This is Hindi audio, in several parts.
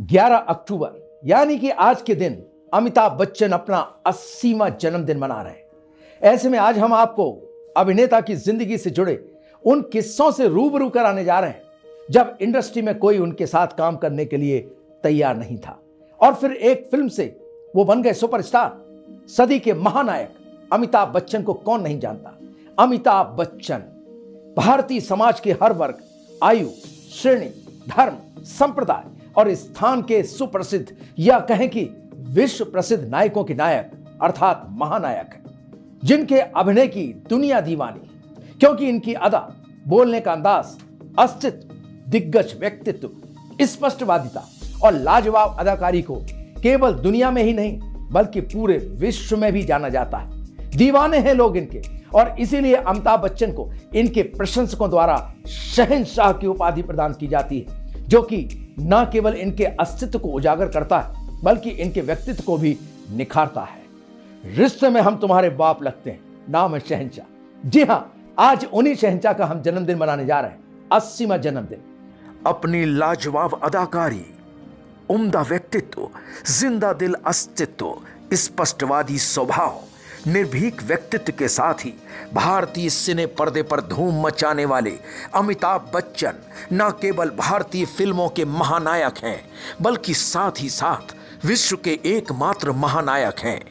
11 अक्टूबर यानी कि आज के दिन अमिताभ बच्चन अपना 80वां जन्मदिन मना रहे हैं। ऐसे में आज हम आपको अभिनेता की जिंदगी से जुड़े उन किस्सों से रूबरू कराने जा रहे हैं जब इंडस्ट्री में कोई उनके साथ काम करने के लिए तैयार नहीं था और फिर एक फिल्म से वो बन गए सुपरस्टार। सदी के महानायक अमिताभ बच्चन को कौन नहीं जानता। अमिताभ बच्चन भारतीय समाज के हर वर्ग, आयु, श्रेणी, धर्म, संप्रदाय और स्थान के सुप्रसिद्ध या कहें कि विश्व प्रसिद्ध नायकों के नायक अर्थात महानायक हैं, जिनके अभिनय की दुनिया दीवानी क्योंकि इनकी अदा, बोलने का अंदाज, अस्तित्व, दिग्गज व्यक्तित्व, स्पष्टवादिता और लाजवाब अदाकारी को केवल दुनिया में ही नहीं बल्कि पूरे विश्व में भी जाना जाता है। दीवाने हैं लोग इनके और इसीलिए अमिताभ बच्चन को इनके प्रशंसकों द्वारा शहंशाह की उपाधि प्रदान की जाती है, जो कि न केवल इनके अस्तित्व को उजागर करता है बल्कि इनके व्यक्तित्व को भी निखारता है। रिश्ते में हम तुम्हारे बाप लगते हैं, नाम है शहंशाह। जी हां, आज उन्हीं शहंशाह का हम जन्मदिन मनाने जा रहे हैं, 80वां जन्मदिन। अपनी लाजवाब अदाकारी, उम्दा व्यक्तित्व, जिंदा दिल अस्तित्व, स्पष्टवादी स्वभाव, निर्भीक व्यक्तित्व के साथ ही भारतीय सिने पर्दे पर धूम मचाने वाले अमिताभ बच्चन न केवल भारतीय फिल्मों के महानायक हैं बल्कि साथ ही साथ विश्व के एकमात्र महानायक हैं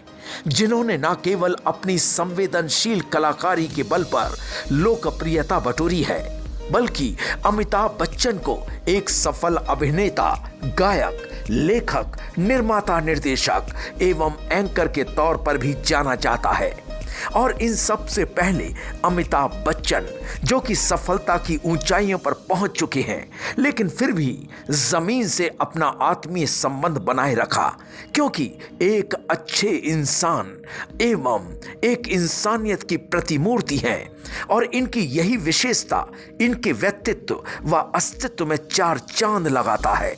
जिन्होंने न केवल अपनी संवेदनशील कलाकारी के बल पर लोकप्रियता बटोरी है बल्कि अमिताभ बच्चन को एक सफल अभिनेता, गायक, लेखक, निर्माता, निर्देशक एवं एंकर के तौर पर भी जाना जाता है। और इन सब से पहले अमिताभ बच्चन जो कि सफलता की ऊंचाइयों पर पहुंच चुके हैं लेकिन फिर भी जमीन से अपना आत्मीय संबंध बनाए रखा क्योंकि एक अच्छे इंसान एवं एक इंसानियत की प्रतिमूर्ति है और इनकी यही विशेषता इनके व्यक्तित्व व अस्तित्व में चार चांद लगाता है।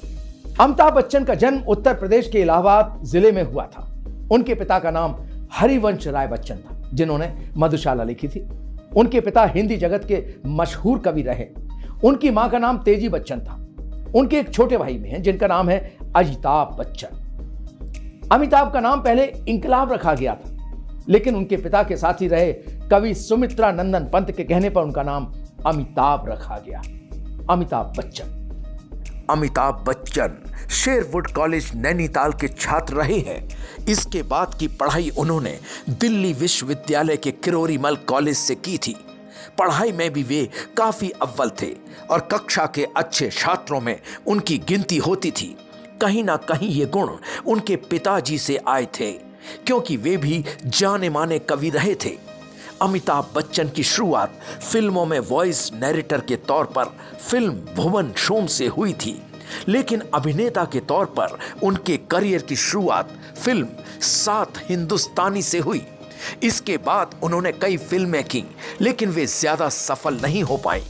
अमिताभ बच्चन का जन्म उत्तर प्रदेश के इलाहाबाद जिले में हुआ था। उनके पिता का नाम हरिवंश राय बच्चन था जिन्होंने मधुशाला लिखी थी। उनके पिता हिंदी जगत के मशहूर कवि रहे। उनकी मां का नाम तेजी बच्चन था। उनके एक छोटे भाई में हैं जिनका नाम है अजिताभ बच्चन। अमिताभ का नाम पहले इंकलाब रखा गया था लेकिन उनके पिता के साथी रहे कवि सुमित्रा नंदन पंत के कहने पर उनका नाम अमिताभ रखा गया। अमिताभ बच्चन अमिताभ बच्चन शेरवुड कॉलेज नैनीताल के छात्र रहे हैं। इसके बाद की पढ़ाई उन्होंने दिल्ली विश्वविद्यालय के किरोरीमल कॉलेज से की थी। पढ़ाई में भी वे काफी अव्वल थे और कक्षा के अच्छे छात्रों में उनकी गिनती होती थी। कहीं ना कहीं ये गुण उनके पिताजी से आए थे क्योंकि वे भी जाने माने कवि रहे थे। अमिताभ बच्चन की शुरुआत फिल्मों में वॉइस नैरेटर के तौर पर फिल्म भुवन शोम से हुई थी लेकिन अभिनेता के तौर पर उनके करियर की शुरुआत फिल्म सात हिंदुस्तानी से हुई। इसके बाद उन्होंने कई फिल्में की लेकिन वे ज्यादा सफल नहीं हो पाई।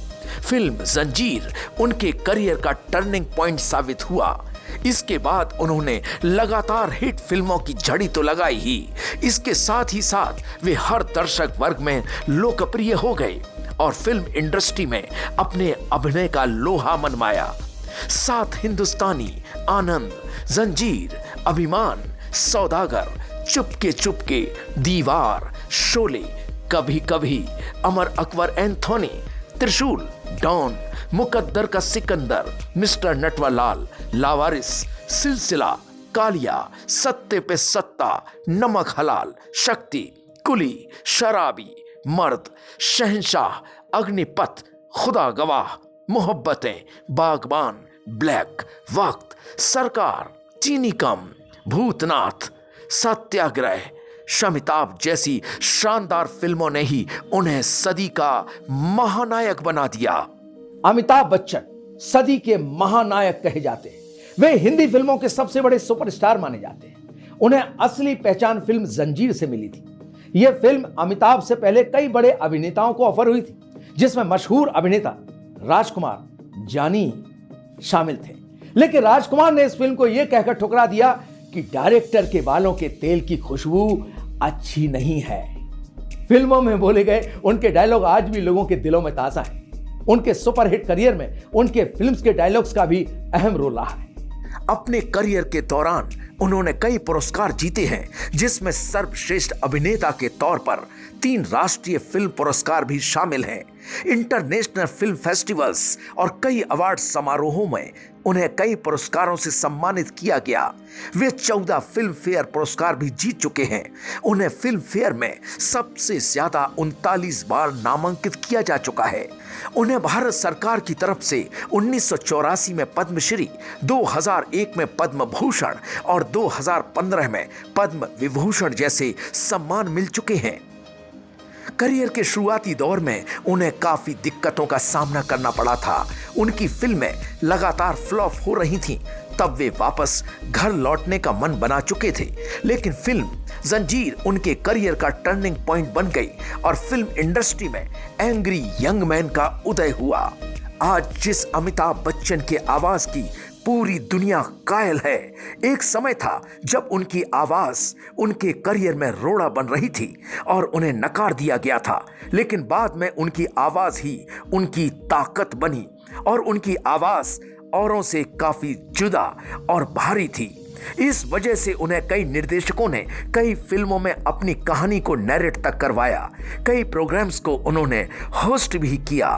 फिल्म जंजीर उनके करियर का टर्निंग पॉइंट साबित हुआ। इसके बाद उन्होंने लगातार हिट फिल्मों की झड़ी तो लगाई ही, इसके साथ ही साथ वे हर दर्शक वर्ग में लोकप्रिय हो गए और फिल्म इंडस्ट्री में अपने अभिनय का लोहा मनवाया। सात हिंदुस्तानी, आनंद, जंजीर, अभिमान, सौदागर, चुपके चुपके, दीवार, शोले, कभी कभी, अमर अकबर एंथोनी, त्रिशूल, डॉन, मुकद्दर का सिकंदर, मिस्टर नटवरलाल, लावारिस, सिलसिला, कालिया, सत्ते पे सत्ता, नमक हलाल, शक्ति, कुली, शराबी, मर्द, शहंशाह, अग्निपथ, खुदा गवाह, मोहब्बतें, बागबान, ब्लैक, वक्त, सरकार, चीनी कम, भूतनाथ, सत्याग्रह, शमिताभ जैसी शानदार फिल्मों ने ही उन्हें सदी का महानायक बना दिया। अमिताभ बच्चन सदी के महानायक कहे जाते हैं। वे हिंदी फिल्मों के सबसे बड़े सुपरस्टार माने जाते हैं। उन्हें असली पहचान फिल्म जंजीर से मिली थी। यह फिल्म अमिताभ से पहले कई बड़े अभिनेताओं को ऑफर हुई थी जिसमें मशहूर अभिनेता राजकुमार, जानी शामिल थे लेकिन राजकुमार ने इस फिल्म को यह कहकर ठुकरा दिया कि डायरेक्टर के बालों के तेल की खुशबू अच्छी नहीं है। फिल्मों में बोले गए उनके डायलॉग आज भी लोगों के दिलों में ताजा है। उनके सुपरहिट करियर में उनके फिल्म्स के डायलॉग्स का भी अहम रोल रहा है। अपने करियर के दौरान उन्होंने कई पुरस्कार जीते हैं, जिसमें सर्वश्रेष्ठ अभिनेता के तौर पर 3 राष्ट्रीय फिल्म पुरस्कार भी शामिल हैं। इंटरनेशनल फिल्म फेस्टिवल्स और कई अवार्ड समारोहों में उन्हें कई पुरस्कारों से सम्मानित किया गया। वे 14 फिल्म फेयर पुरस्कार भी जीत चुके हैं। उन्हें फिल्म फेयर में सबसे ज्यादा 39 बार नामांकित किया जा चुका है। उन्हें भारत सरकार की तरफ से 1984 में पद्मश्री, 2001 में पद्म भूषण और 2015 में पद्म विभूषण जैसे सम्मान मिल चुके हैं। करियर के शुरुआती दौर में उन्हें काफी दिक्कतों का सामना करना पड़ा था। उनकी फिल्में लगातार फ्लॉप हो रही थीं। तब वे वापस घर लौटने का मन बना चुके थे, लेकिन फिल्म जंजीर उनके करियर का टर्निंग पॉइंट बन गई और फिल्म इंडस्ट्री में एंग्री यंग मैन का उदय हुआ। आज जिस अमिताभ बच्चन के आवाज की पूरी दुनिया कायल है, एक समय था जब उनकी आवाज उनके करियर में रोड़ा बन रही थी और उन्हें नकार दिया गया था, लेकिन बाद में उनकी आवाज ही उनकी ताकत बनी और उनकी आवाज औरों से काफी जुदा और भारी थी। इस वजह से उन्हें कई निर्देशकों ने कई फिल्मों में अपनी कहानी को नैरेट तक करवाया। कई प्रोग्राम्स को उन्होंने होस्ट भी किया।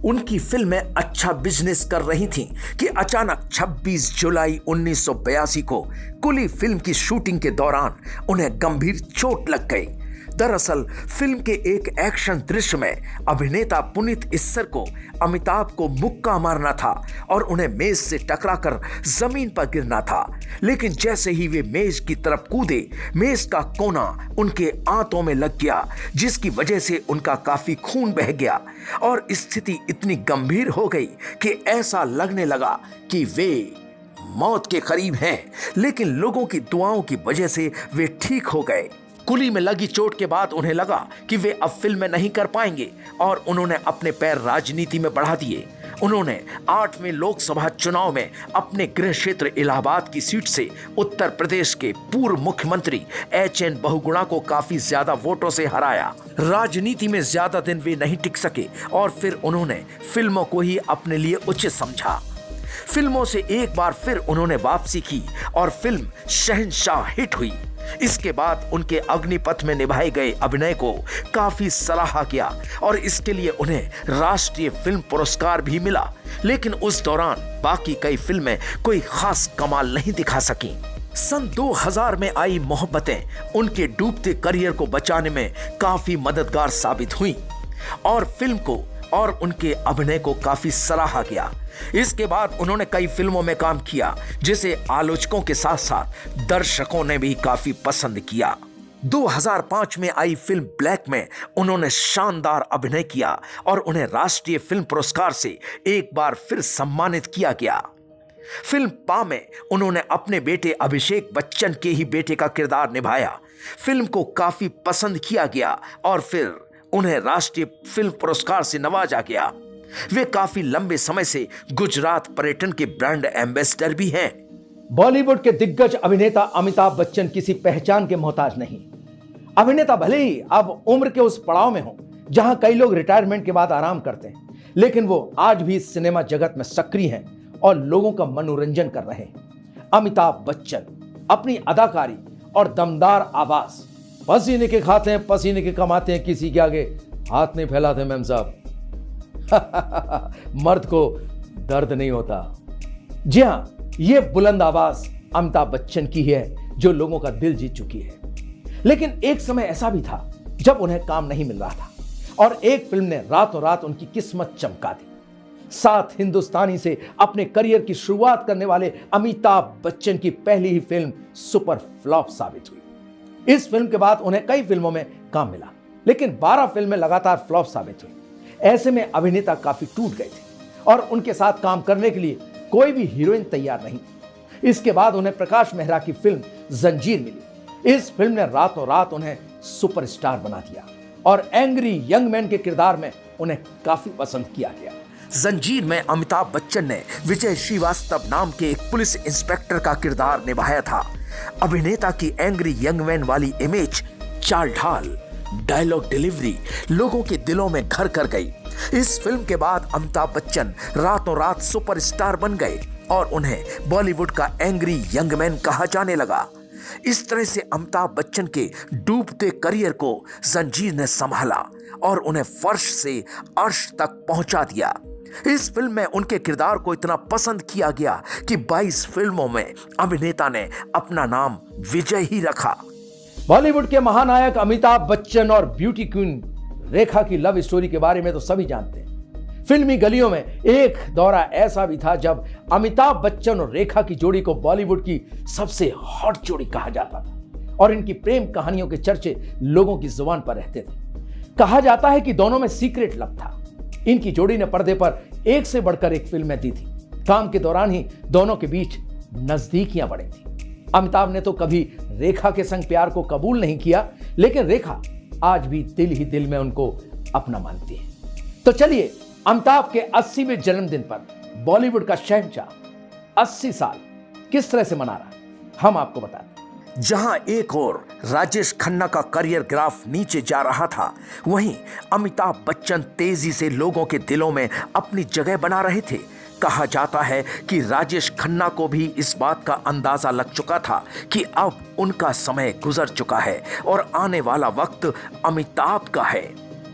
उनकी फिल्में अच्छा बिजनेस कर रही थीं कि अचानक 26 जुलाई 1982 को कुली फिल्म की शूटिंग के दौरान उन्हें गंभीर चोट लग गई। दरअसल फिल्म के एक एक्शन दृश्य में अभिनेता पुनीत इस्सर को अमिताभ को मुक्का मारना था और उन्हें मेज से टकराकर जमीन पर गिरना था, लेकिन जैसे ही वे मेज की तरफ कूदे, मेज का कोना उनके आंतों में लग गया, जिसकी वजह से उनका काफी खून बह गया और स्थिति इतनी गंभीर हो गई कि ऐसा लगने लगा कि वे मौत के करीब हैं, लेकिन लोगों की दुआओं की वजह से वे ठीक हो गए। कुली में लगी चोट के बाद उन्हें लगा कि वे अब फिल्म में नहीं कर पाएंगे और उन्होंने अपने पैर राजनीति में बढ़ा दिए। उन्होंने 8वें लोकसभा चुनाव में अपने गृह क्षेत्र इलाहाबाद की सीट से उत्तर प्रदेश के पूर्व मुख्यमंत्री HN बहुगुणा को काफी ज्यादा वोटों से हराया। राजनीति में ज्यादा दिन वे नहीं टिक सके और फिर उन्होंने फिल्मों को ही अपने लिए उचित समझा। फिल्मों से एक बार फिर उन्होंने वापसी की और फिल्म शहंशाह हिट हुई। इसके बाद उनके अग्निपथ में निभाए गए अभिनय को काफी सराहा गया और इसके लिए उन्हें राष्ट्रीय फिल्म पुरस्कार भी मिला, लेकिन उस दौरान बाकी कई फिल्में कोई खास कमाल नहीं दिखा सकीं। सन 2000 में आई मोहब्बतें उनके डूबते करियर को बचाने में काफी मददगार साबित हुई और फिल्म को और उनके अभिनय को काफी सराहा गया। इसके बाद उन्होंने कई फिल्मों में काम किया, जिसे आलोचकों के साथ साथ दर्शकों ने भी काफी पसंद किया। 2005 में आई फिल्म ब्लैक में उन्होंने शानदार अभिनय किया और उन्हें राष्ट्रीय फिल्म पुरस्कार से एक बार फिर सम्मानित किया गया। फिल्म पा में उन्होंने अपने बेटे अभिषेक बच्चन के ही बेटे का किरदार निभाया। फिल्म को काफी पसंद किया गया और फिर उन्हें राष्ट्रीय फिल्म पुरस्कार से नवाजा गया। वे काफी लंबे समय से गुजरात पर्यटन के ब्रांड एम्बेसडर भी हैं। बॉलीवुड के दिग्गज अभिनेता अमिताभ बच्चन किसी पहचान के मोहताज नहीं। अभिनेता भले ही अब उम्र के उस पड़ाव में हो जहां कई लोग रिटायरमेंट के बाद आराम करते हैं, लेकिन वो आज भी सिनेमा जगत में सक्रिय हैं और लोगों का मनोरंजन कर रहे हैं। अमिताभ बच्चन अपनी अदाकारी और दमदार आवाज, पसीने के खाते हैं पसीने के कमाते हैं, किसी के आगे हाथ नहीं फैलाते मैम साहब। मर्द को दर्द नहीं होता। जी हां, यह बुलंद आवाज अमिताभ बच्चन की है जो लोगों का दिल जीत चुकी है। लेकिन एक समय ऐसा भी था जब उन्हें काम नहीं मिल रहा था और एक फिल्म ने रातों रात उनकी किस्मत चमका दी। 7 हिंदुस्तानी से अपने करियर की शुरुआत करने वाले अमिताभ बच्चन की पहली ही फिल्म सुपर फ्लॉप साबित हुई। इस फिल्म के बाद उन्हें कई फिल्मों में काम मिला, लेकिन 12 फिल्में लगातार फ्लॉप साबित हुई। ऐसे में अभिनेता काफी टूट गए थे और उनके साथ काम करने के लिए कोई भी हीरोइन तैयार नहीं। इसके बाद उन्हें प्रकाश मेहरा की फिल्म जंजीर मिली। इस फिल्म ने रातों रात उन्हें सुपरस्टार बना दिया और एंग्री यंग मैन के किरदार में उन्हें काफी पसंद किया गया। जंजीर में अमिताभ बच्चन ने विजय श्रीवास्तव नाम के एक पुलिस इंस्पेक्टर का किरदार निभाया था। अभिनेता की एंग्री यंग मैन वाली इमेज, चाल ढाल, डायलॉग डिलीवरी लोगों के दिलों में घर कर गई। इस फिल्म के बाद अमिताभ बच्चन रातों रात सुपरस्टार बन गए और उन्हें बॉलीवुड का एंग्री यंग मैन कहा जाने लगा। इस तरह से अमिताभ बच्चन के डूबते करियर को जंजीर ने संभाला और उन्हें फर्श से अर्श तक पहुंचा दिया। इस फिल्म में उनके किरदार को इतना पसंद किया गया कि 22 फिल्मों में अभिनेता ने अपना नाम विजय ही रखा। बॉलीवुड के महानायक अमिताभ बच्चन और ब्यूटी क्वीन रेखा की लव स्टोरी के बारे में तो सभी जानते हैं। फिल्मी गलियों में एक दौरा ऐसा भी था जब अमिताभ बच्चन और रेखा की जोड़ी को बॉलीवुड की सबसे हॉट जोड़ी कहा जाता था और इनकी प्रेम कहानियों के चर्चे लोगों की जुबान पर रहते थे। कहा जाता है कि दोनों में सीक्रेट लव था। इनकी जोड़ी ने पर्दे पर एक से बढ़कर एक फिल्में दी थी। काम के दौरान ही दोनों के बीच नजदीकियां बढ़ी थी। अमिताभ ने तो कभी रेखा के संग प्यार को कबूल नहीं किया, लेकिन रेखा आज भी दिल ही दिल में उनको अपना मानती है। तो चलिए अमिताभ के 80वें जन्मदिन पर बॉलीवुड का शहंशाह 80 साल किस तरह से मना रहा है, हम आपको बताते हैं। जहां एक और राजेश खन्ना का करियर ग्राफ नीचे जा रहा था, वहीं अमिताभ बच्चन तेजी से लोगों के दिलों में अपनी जगह बना रहे थे। कहा जाता है कि राजेश खन्ना को भी इस बात का अंदाजा लग चुका था कि अब उनका समय गुजर चुका है और आने वाला वक्त अमिताभ का है।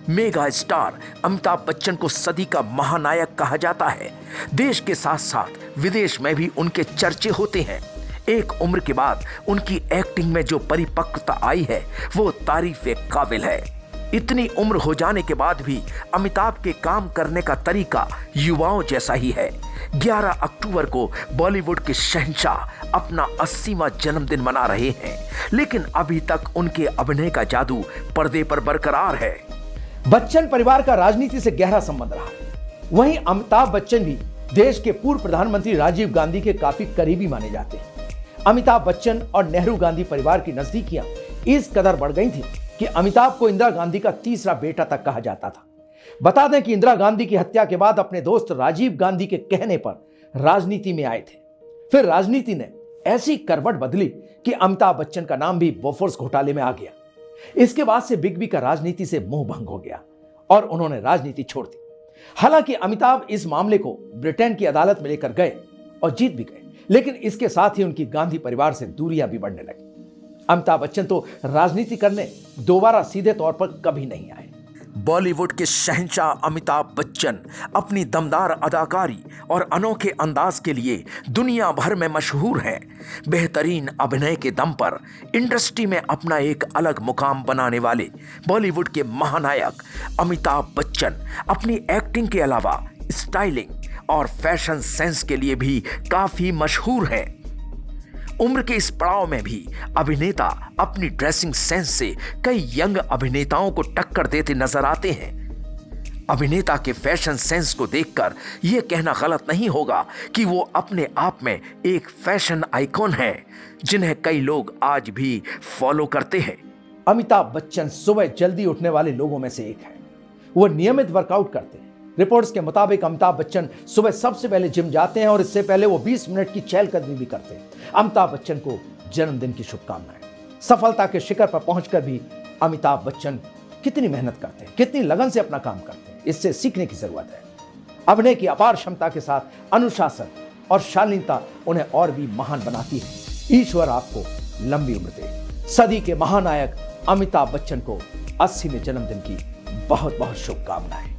मेगा स्टार अमिताभ बच्चन को सदी का महानायक कहा जाता है। देश के साथ साथ विदेश में भी उनके चर्चे होते हैं। एक उम्र के बाद उनकी एक्टिंग में जो परिपक्वता आई है वो तारीफ काबिल है। इतनी उम्र हो जाने के बाद भी अमिताभ के काम करने का तरीका युवाओं जैसा ही है। 11 अक्टूबर को बॉलीवुड के शहंशाह अपना 80वां जन्मदिन मना रहे हैं, लेकिन अभी तक उनके अभिनय का जादू पर्दे पर बरकरार है। बच्चन परिवार का राजनीति से गहरा संबंध रहा। वहीं अमिताभ बच्चन भी देश के पूर्व प्रधानमंत्री राजीव गांधी के काफी करीबी माने जाते हैं। अमिताभ बच्चन और नेहरू गांधी परिवार की नजदीकियां इस कदर बढ़ गई थी कि अमिताभ को इंदिरा गांधी का तीसरा बेटा तक कहा जाता था। बता दें कि इंदिरा गांधी की हत्या के बाद अपने दोस्त राजीव गांधी के कहने पर राजनीति में आए थे। फिर राजनीति ने ऐसी करवट बदली कि अमिताभ बच्चन का नाम भी बोफोर्स घोटाले में आ गया। इसके बाद से बिग बी का राजनीति से मोह भंग हो गया और उन्होंने राजनीति छोड़ दी। हालांकि अमिताभ इस मामले को ब्रिटेन की अदालत में लेकर गए और जीत भी गए, लेकिन इसके साथ ही उनकी गांधी परिवार से दूरियां भी बढ़ने लगी। अमिताभ बच्चन तो राजनीति करने दोबारा सीधे तौर पर कभी नहीं आए। बॉलीवुड के शहंशाह अमिताभ बच्चन अपनी दमदार अदाकारी और अनोखे अंदाज के लिए दुनिया भर में मशहूर हैं। बेहतरीन अभिनय के दम पर इंडस्ट्री में अपना एक अलग मुकाम बनाने वाले बॉलीवुड के महानायक अमिताभ बच्चन अपनी एक्टिंग के अलावा स्टाइलिंग और फैशन सेंस के लिए भी काफी मशहूर हैं। उम्र के इस पड़ाव में भी अभिनेता अपनी ड्रेसिंग सेंस से कई यंग अभिनेताओं को टक्कर देते नजर आते हैं। अभिनेता के फैशन सेंस को देखकर यह कहना गलत नहीं होगा कि वो अपने आप में एक फैशन आइकॉन है, जिन्हें कई लोग आज भी फॉलो करते हैं। अमिताभ बच्चन सुबह जल्दी उठने वाले लोगों में से एक है। वो नियमित वर्कआउट करते हैं। रिपोर्ट्स के मुताबिक अमिताभ बच्चन सुबह सबसे पहले जिम जाते हैं और इससे पहले वो 20 मिनट की चहलकदमी भी करते हैं। अमिताभ बच्चन को जन्मदिन की शुभकामनाएं। सफलता के शिखर पर पहुंचकर भी अमिताभ बच्चन कितनी मेहनत करते हैं, कितनी लगन से अपना काम करते हैं, इससे सीखने की जरूरत है। अभिनय की अपार क्षमता के साथ अनुशासन और शालीनता उन्हें और भी महान बनाती है। ईश्वर आपको लंबी उम्र दे। सदी के महानायक अमिताभ बच्चन को 80वें जन्मदिन की बहुत बहुत शुभकामनाएं।